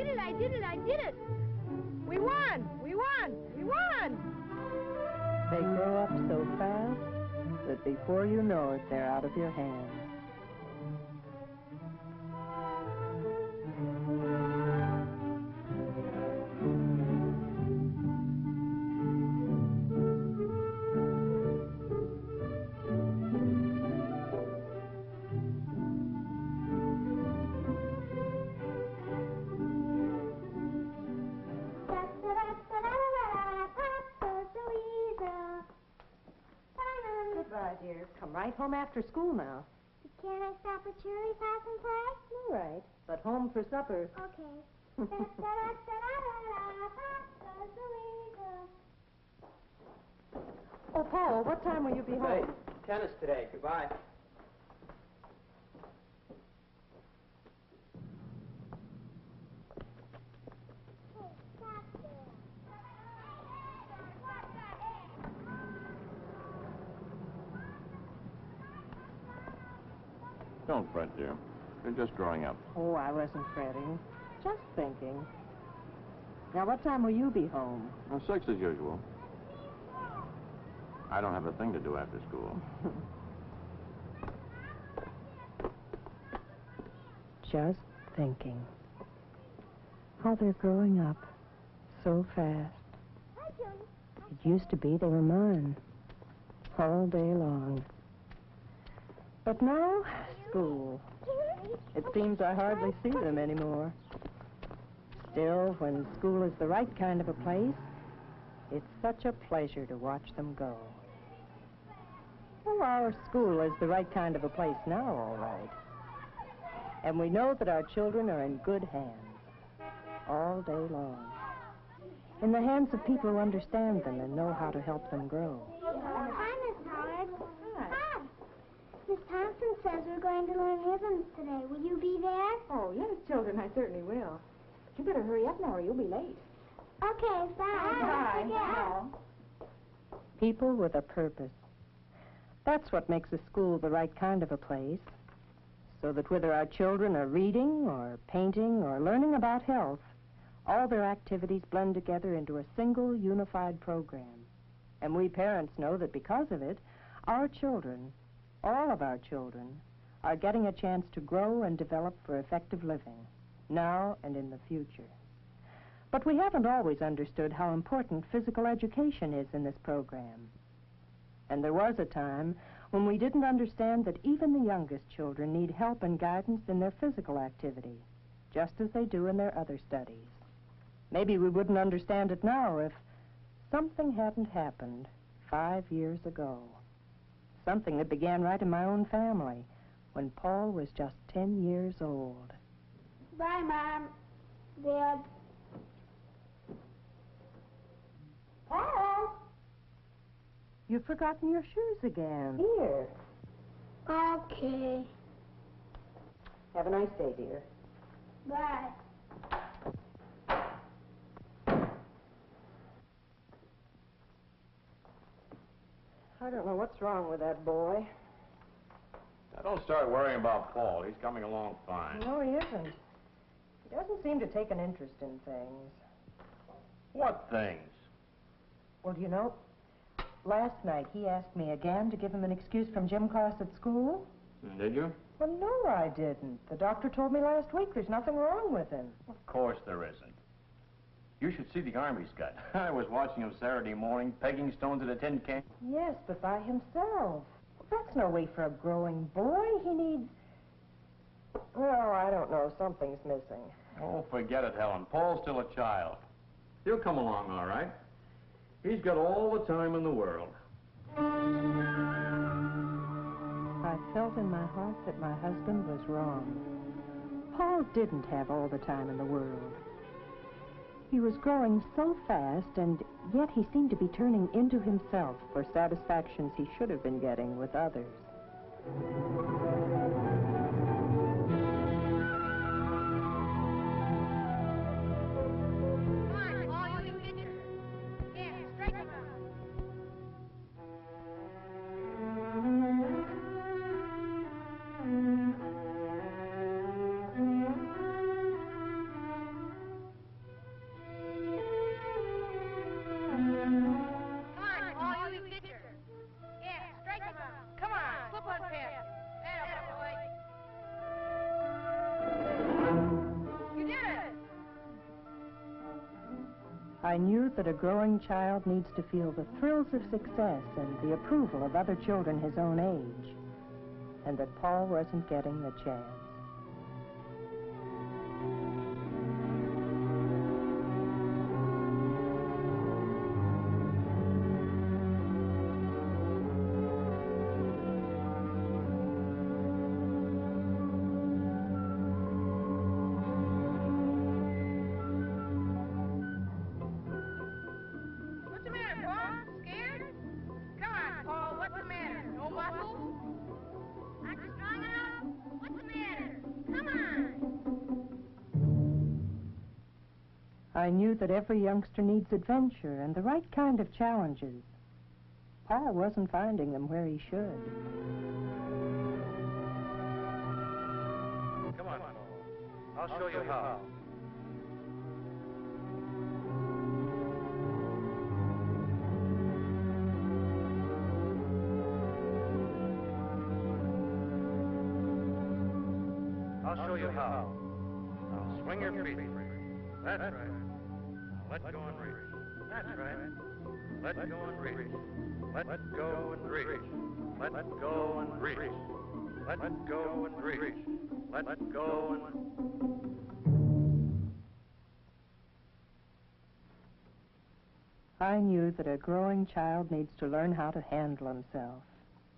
did it, I did it, I did it. We won, we won, we won. They grow up so fast that before you know it, they're out of your hands. Goodbye, dear. Come right home after school now. Can't I stop at Shirley's house and play? All right, but home for supper. Okay. Oh, Paul, what time will you be home? Tennis today. Goodbye. Don't fret, dear. You're just growing up. Oh, I wasn't fretting. Just thinking. Now, what time will you be home? 6 as usual. I don't have a thing to do after school. Just thinking. How they're growing up so fast. It used to be they were mine all day long. But now, school. It seems I hardly see them anymore. Still, when school is the right kind of a place, it's such a pleasure to watch them go. Well, our school is the right kind of a place now, all right. And we know that our children are in good hands all day long. In the hands of people who understand them and know how to help them grow. Hi, Miss Howard. Hi. Miss Thompson says we're going to learn rhythms today. Will you be there? Oh, yes, children, I certainly will. You better hurry up now or you'll be late. Okay, bye. Bye. People with a purpose. That's what makes a school the right kind of a place. So that whether our children are reading or painting or learning about health, all their activities blend together into a single unified program. And we parents know that because of it, our children, all of our children, are getting a chance to grow and develop for effective living, now and in the future. But we haven't always understood how important physical education is in this program. And there was a time when we didn't understand that even the youngest children need help and guidance in their physical activity, just as they do in their other studies. Maybe we wouldn't understand it now if something hadn't happened 5 years ago. Something that began right in my own family when Paul was just 10 years old. Bye, Mom. Dad. Paul! You've forgotten your shoes again. Here. Okay. Have a nice day, dear. Bye. I don't know what's wrong with that boy. Now, don't start worrying about Paul. He's coming along fine. No, he isn't. He doesn't seem to take an interest in things. What things? Well, you know, last night he asked me again to give him an excuse from gym class at school. Did you? Well, no, I didn't. The doctor told me last week there's nothing wrong with him. Of course there isn't. You should see the arm he's got. I was watching him Saturday morning, pegging stones at a tin can. Yes, but by himself. That's no way for a growing boy. He needs... Well, I don't know. Something's missing. Oh, forget it, Helen. Paul's still a child. He'll come along all right. He's got all the time in the world. I felt in my heart that my husband was wrong. Paul didn't have all the time in the world. He was growing so fast, and yet he seemed to be turning into himself for satisfactions he should have been getting with others. I knew that a growing child needs to feel the thrills of success and the approval of other children his own age, and that Paul wasn't getting the chance. What's the matter, Paul? Scared? Come on, Paul, what's the matter? No muscle? Aren't you strong enough? What's the matter? Come on! I knew that every youngster needs adventure and the right kind of challenges. Paul wasn't finding them where he should. Come on, Paul. I'll show you how. I'll show you how. Now swing your feet. That's right. Now let go and reach. That's right. Let go and reach. Let go and reach. Let go and reach. Let go and reach. Let go and... I knew that a growing child needs to learn how to handle himself.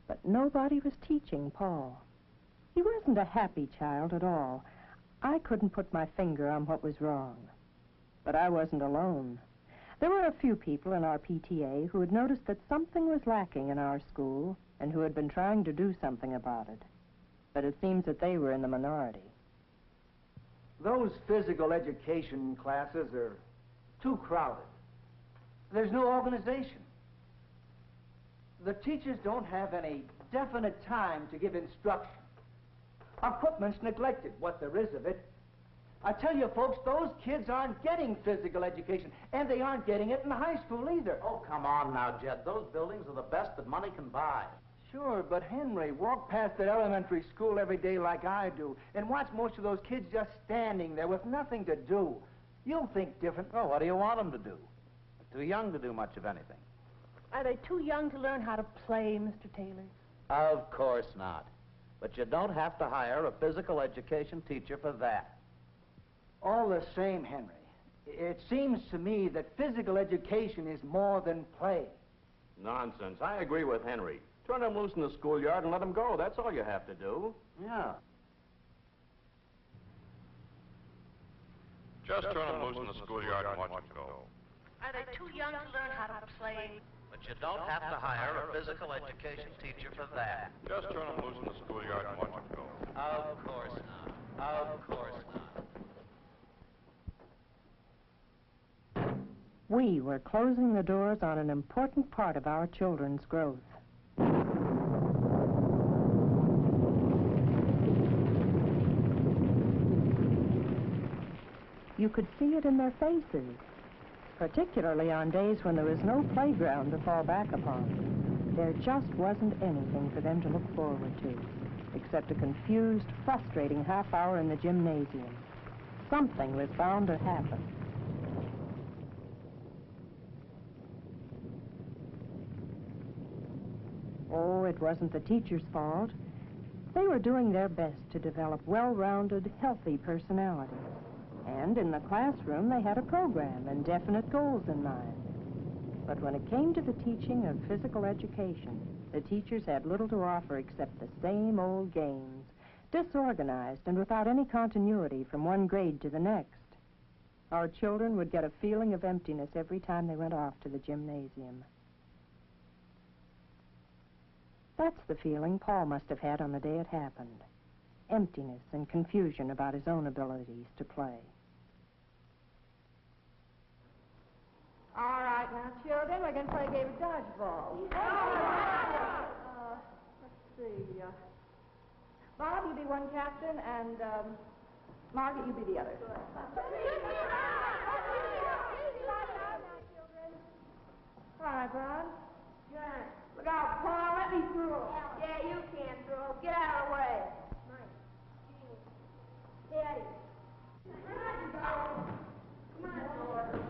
But nobody was teaching Paul. He wasn't a happy child at all. I couldn't put my finger on what was wrong. But I wasn't alone. There were a few people in our PTA who had noticed that something was lacking in our school and who had been trying to do something about it. But it seems that they were in the minority. Those physical education classes are too crowded. There's no organization. The teachers don't have any definite time to give instruction. Equipment's neglected, what there is of it. I tell you, folks, those kids aren't getting physical education, and they aren't getting it in high school either. Oh, come on now, Jed. Those buildings are the best that money can buy. Sure, but Henry, walk past that elementary school every day like I do, and watch most of those kids just standing there with nothing to do. You'll think different. Oh, what do you want them to do? They're too young to do much of anything. Are they too young to learn how to play, Mr. Taylor? Of course not. But you don't have to hire a physical education teacher for that. All the same, Henry, it seems to me that physical education is more than play. Nonsense. I agree with Henry. Turn them loose in the schoolyard and let them go. That's all you have to do. Yeah. Just turn them loose in the schoolyard and watch them go. Are they too young to learn how to play? But you don't have to hire a physical education teacher for that. Just turn them loose in the schoolyard and watch them go. Of course not. Of course not. We were closing the doors on an important part of our children's growth. You could see it in their faces, particularly on days when there was no playground to fall back upon. There just wasn't anything for them to look forward to, except a confused, frustrating half hour in the gymnasium. Something was bound to happen. Oh, it wasn't the teachers' fault. They were doing their best to develop well-rounded, healthy personalities. And in the classroom, they had a program and definite goals in mind. But when it came to the teaching of physical education, the teachers had little to offer except the same old games, disorganized and without any continuity from one grade to the next. Our children would get a feeling of emptiness every time they went off to the gymnasium. That's the feeling Paul must have had on the day it happened. Emptiness and confusion about his own abilities to play. All right, now, children, we're going to play a game of dodgeball. Let's see. Bob, you be one captain, and Margaret, you be the other. All right, Bob. Good. Look out, Paul. Let me through. Yeah, you can throw. Get out of the way. Daddy. Come on, George.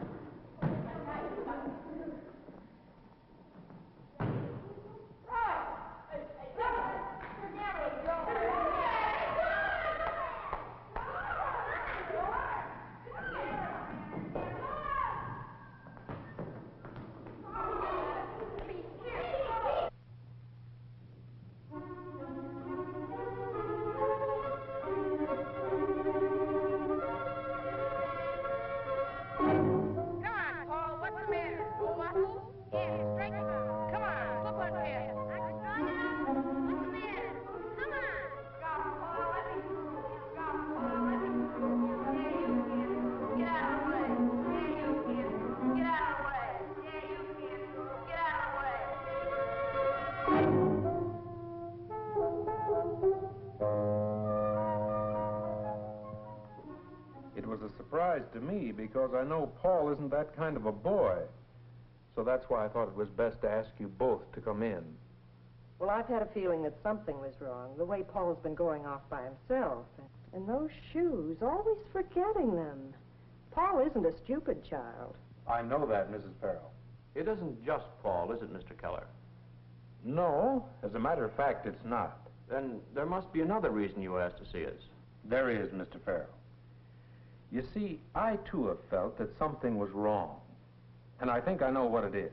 a surprise to me because I know Paul isn't that kind of a boy. So that's why I thought it was best to ask you both to come in. Well, I've had a feeling that something was wrong, the way Paul's been going off by himself. And those shoes, always forgetting them. Paul isn't a stupid child. I know that, Mrs. Farrell. It isn't just Paul, is it, Mr. Keller? No, as a matter of fact, it's not. Then there must be another reason you asked to see us. There is, Mr. Farrell. You see, I too have felt that something was wrong. And I think I know what it is.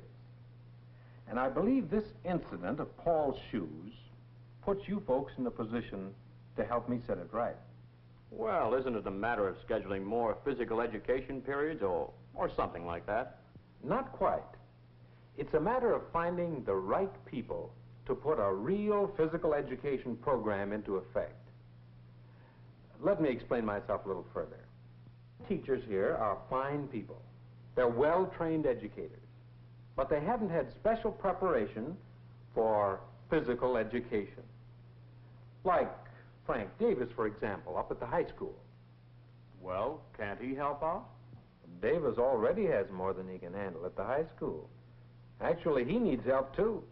And I believe this incident of Paul's shoes puts you folks in a position to help me set it right. Well, isn't it a matter of scheduling more physical education periods or something like that? Not quite. It's a matter of finding the right people to put a real physical education program into effect. Let me explain myself a little further. Teachers here are fine people. They're well-trained educators, but they haven't had special preparation for physical education. Like Frank Davis, for example, up at the high school. Well, can't he help out? Davis already has more than he can handle at the high school. Actually, he needs help, too.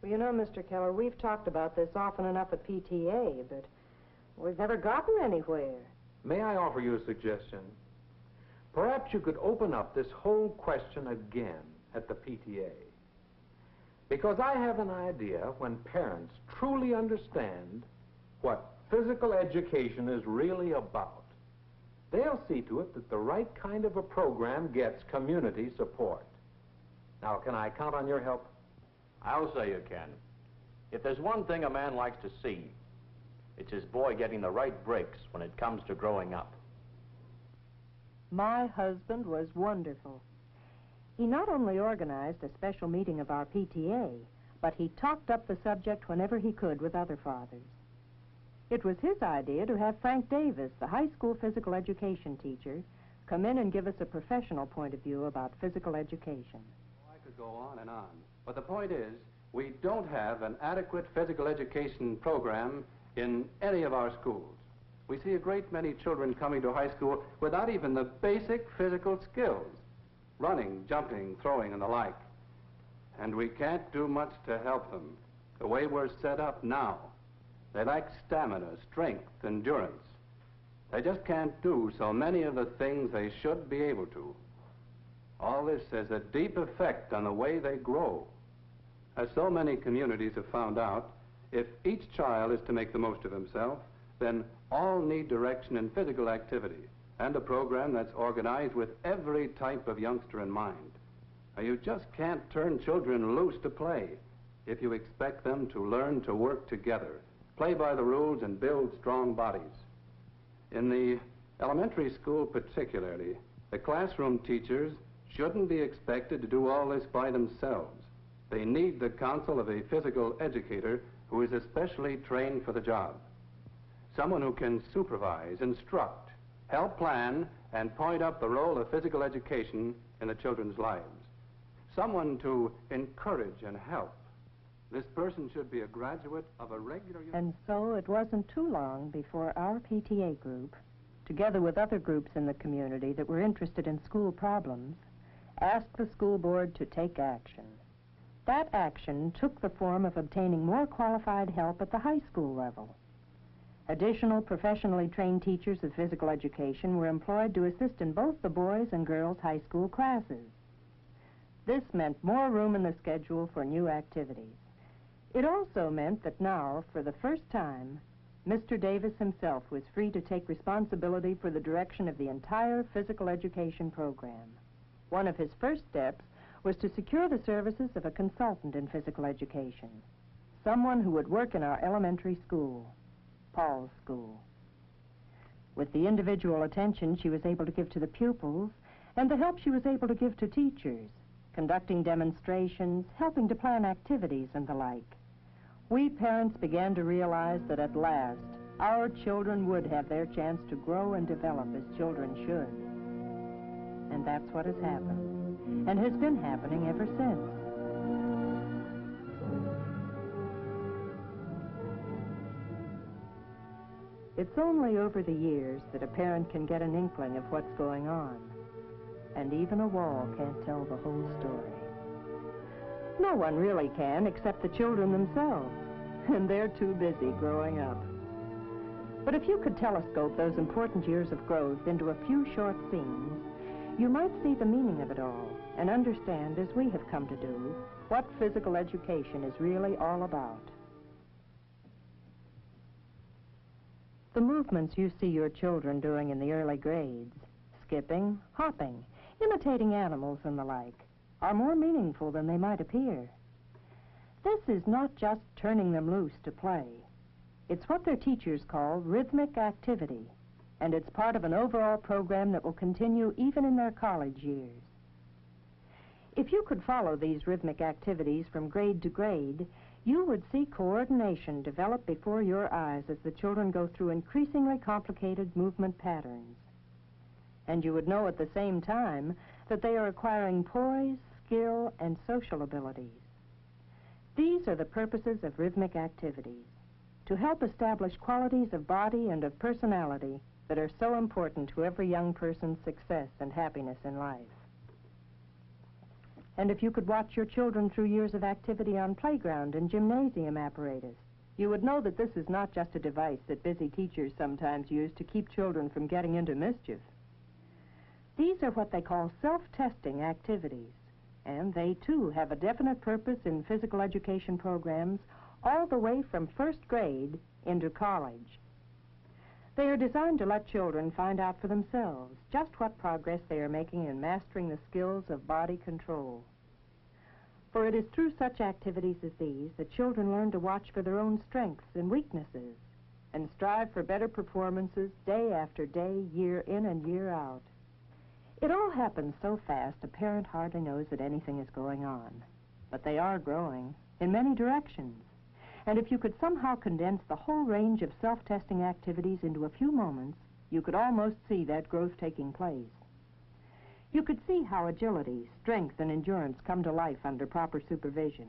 Well, you know, Mr. Keller, we've talked about this often enough at PTA, but we've never gotten anywhere. May I offer you a suggestion? Perhaps you could open up this whole question again at the PTA. Because I have an idea when parents truly understand what physical education is really about, they'll see to it that the right kind of a program gets community support. Now, can I count on your help? I'll say you can. If there's one thing a man likes to see, it's his boy getting the right breaks when it comes to growing up. My husband was wonderful. He not only organized a special meeting of our PTA, but he talked up the subject whenever he could with other fathers. It was his idea to have Frank Davis, the high school physical education teacher, come in and give us a professional point of view about physical education. I could go on and on, but the point is, we don't have an adequate physical education program in any of our schools. We see a great many children coming to high school without even the basic physical skills, running, jumping, throwing, and the like. And we can't do much to help them. The way we're set up now, they lack stamina, strength, endurance. They just can't do so many of the things they should be able to. All this has a deep effect on the way they grow. As so many communities have found out, if each child is to make the most of himself, then all need direction in physical activity and a program that's organized with every type of youngster in mind. Now, you just can't turn children loose to play if you expect them to learn to work together, play by the rules, and build strong bodies. In the elementary school particularly, the classroom teachers shouldn't be expected to do all this by themselves. They need the counsel of a physical educator who is especially trained for the job. Someone who can supervise, instruct, help plan, and point up the role of physical education in the children's lives. Someone to encourage and help. This person should be a graduate of a regular... And so it wasn't too long before our PTA group, together with other groups in the community that were interested in school problems, asked the school board to take action. That action took the form of obtaining more qualified help at the high school level. Additional professionally trained teachers of physical education were employed to assist in both the boys' and girls' high school classes. This meant more room in the schedule for new activities. It also meant that now, for the first time, Mr. Davis himself was free to take responsibility for the direction of the entire physical education program. One of his first steps was to secure the services of a consultant in physical education, someone who would work in our elementary school, Paul's school. With the individual attention she was able to give to the pupils and the help she was able to give to teachers, conducting demonstrations, helping to plan activities and the like, we parents began to realize that at last our children would have their chance to grow and develop as children should. And that's what has happened, and has been happening ever since. It's only over the years that a parent can get an inkling of what's going on. And even a wall can't tell the whole story. No one really can except the children themselves, and they're too busy growing up. But if you could telescope those important years of growth into a few short scenes, you might see the meaning of it all and understand, as we have come to do, what physical education is really all about. The movements you see your children doing in the early grades, skipping, hopping, imitating animals and the like, are more meaningful than they might appear. This is not just turning them loose to play. It's what their teachers call rhythmic activity, and it's part of an overall program that will continue even in their college years. If you could follow these rhythmic activities from grade to grade, you would see coordination develop before your eyes as the children go through increasingly complicated movement patterns. And you would know at the same time that they are acquiring poise, skill, and social abilities. These are the purposes of rhythmic activities, to help establish qualities of body and of personality that are so important to every young person's success and happiness in life. And if you could watch your children through years of activity on playground and gymnasium apparatus, you would know that this is not just a device that busy teachers sometimes use to keep children from getting into mischief. These are what they call self-testing activities, and they too have a definite purpose in physical education programs all the way from first grade into college. They are designed to let children find out for themselves just what progress they are making in mastering the skills of body control. For it is through such activities as these that children learn to watch for their own strengths and weaknesses and strive for better performances day after day, year in and year out. It all happens so fast a parent hardly knows that anything is going on. But they are growing in many directions. And if you could somehow condense the whole range of self-testing activities into a few moments, you could almost see that growth taking place. You could see how agility, strength, and endurance come to life under proper supervision.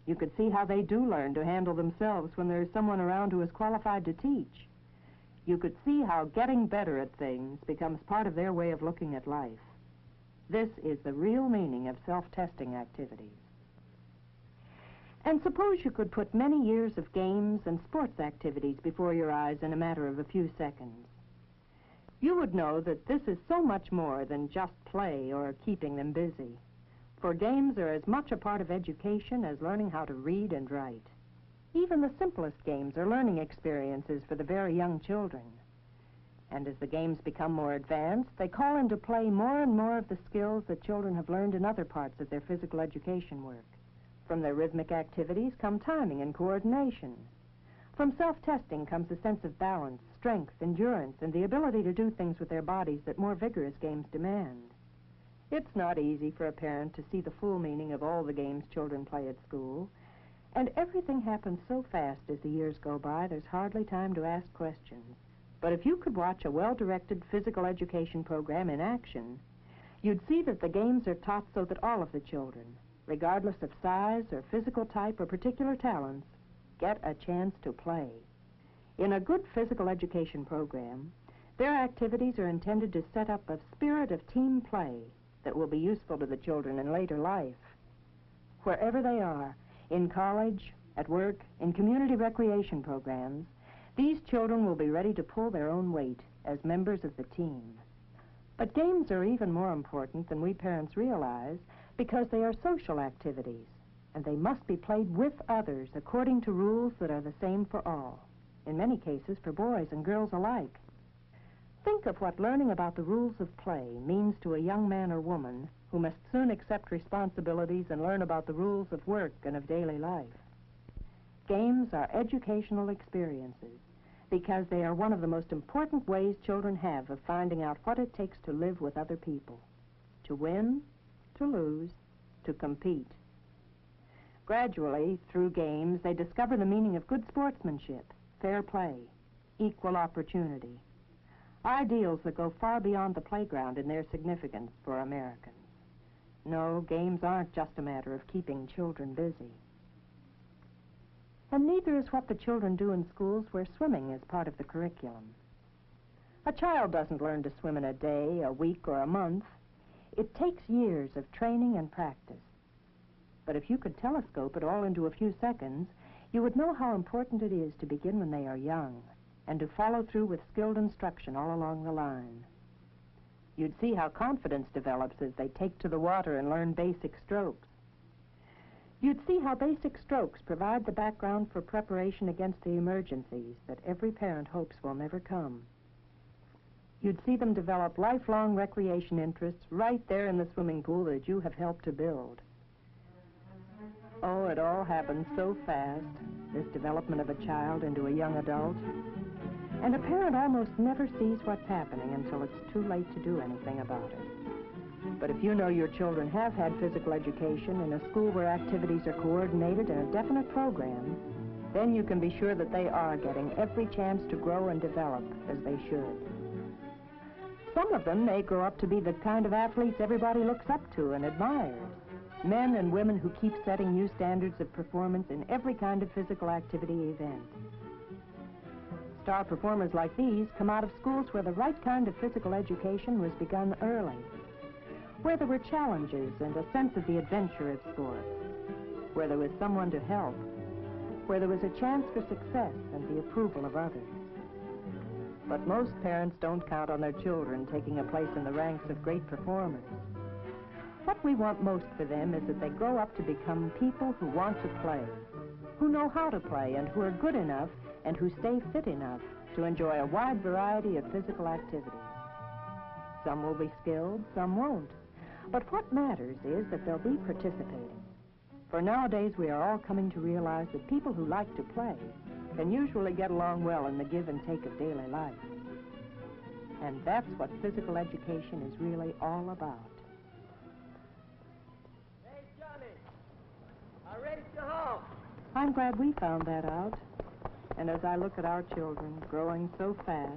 You could see how they do learn to handle themselves when there is someone around who is qualified to teach. You could see how getting better at things becomes part of their way of looking at life. This is the real meaning of self-testing activities. And suppose you could put many years of games and sports activities before your eyes in a matter of a few seconds. You would know that this is so much more than just play or keeping them busy. For games are as much a part of education as learning how to read and write. Even the simplest games are learning experiences for the very young children. And as the games become more advanced, they call into play more and more of the skills that children have learned in other parts of their physical education work. From their rhythmic activities come timing and coordination. From self-testing comes a sense of balance, strength, endurance, and the ability to do things with their bodies that more vigorous games demand. It's not easy for a parent to see the full meaning of all the games children play at school, and everything happens so fast as the years go by, there's hardly time to ask questions. But if you could watch a well-directed physical education program in action, you'd see that the games are taught so that all of the children, regardless of size or physical type or particular talents, get a chance to play. In a good physical education program, their activities are intended to set up a spirit of team play that will be useful to the children in later life. Wherever they are, in college, at work, in community recreation programs, these children will be ready to pull their own weight as members of the team. But games are even more important than we parents realize because they are social activities, and they must be played with others according to rules that are the same for all, in many cases for boys and girls alike. Think of what learning about the rules of play means to a young man or woman who must soon accept responsibilities and learn about the rules of work and of daily life. Games are educational experiences because they are one of the most important ways children have of finding out what it takes to live with other people, to win, to lose, to compete. Gradually, through games, they discover the meaning of good sportsmanship, fair play, equal opportunity, ideals that go far beyond the playground in their significance for Americans. No, games aren't just a matter of keeping children busy. And neither is what the children do in schools where swimming is part of the curriculum. A child doesn't learn to swim in a day, a week, or a month. It takes years of training and practice. But if you could telescope it all into a few seconds, you would know how important it is to begin when they are young and to follow through with skilled instruction all along the line. You'd see how confidence develops as they take to the water and learn basic strokes. You'd see how basic strokes provide the background for preparation against the emergencies that every parent hopes will never come. You'd see them develop lifelong recreation interests right there in the swimming pool that you have helped to build. Oh, it all happens so fast, this development of a child into a young adult. And a parent almost never sees what's happening until it's too late to do anything about it. But if you know your children have had physical education in a school where activities are coordinated in a definite program, then you can be sure that they are getting every chance to grow and develop as they should. Some of them may grow up to be the kind of athletes everybody looks up to and admires. Men and women who keep setting new standards of performance in every kind of physical activity event. Star performers like these come out of schools where the right kind of physical education was begun early, where there were challenges and a sense of the adventure of sports, where there was someone to help, where there was a chance for success and the approval of others. But most parents don't count on their children taking a place in the ranks of great performers. What we want most for them is that they grow up to become people who want to play, who know how to play, and who are good enough and who stay fit enough to enjoy a wide variety of physical activities. Some will be skilled, some won't. But what matters is that they'll be participating. For nowadays we are all coming to realize that people who like to play can usually get along well in the give and take of daily life. And that's what physical education is really all about. Hey, Johnny, I'm ready to go home. I'm glad we found that out. And as I look at our children growing so fast,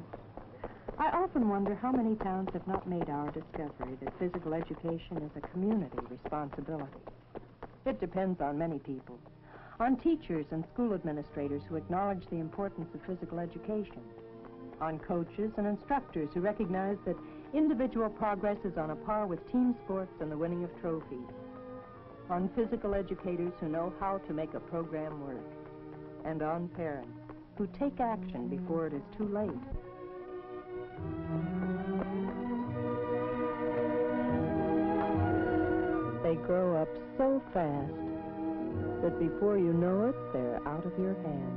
I often wonder how many towns have not made our discovery that physical education is a community responsibility. It depends on many people, on teachers and school administrators who acknowledge the importance of physical education, on coaches and instructors who recognize that individual progress is on a par with team sports and the winning of trophies, on physical educators who know how to make a program work, and on parents who take action before it is too late. They grow up so fast that before you know it, they're out of your hands.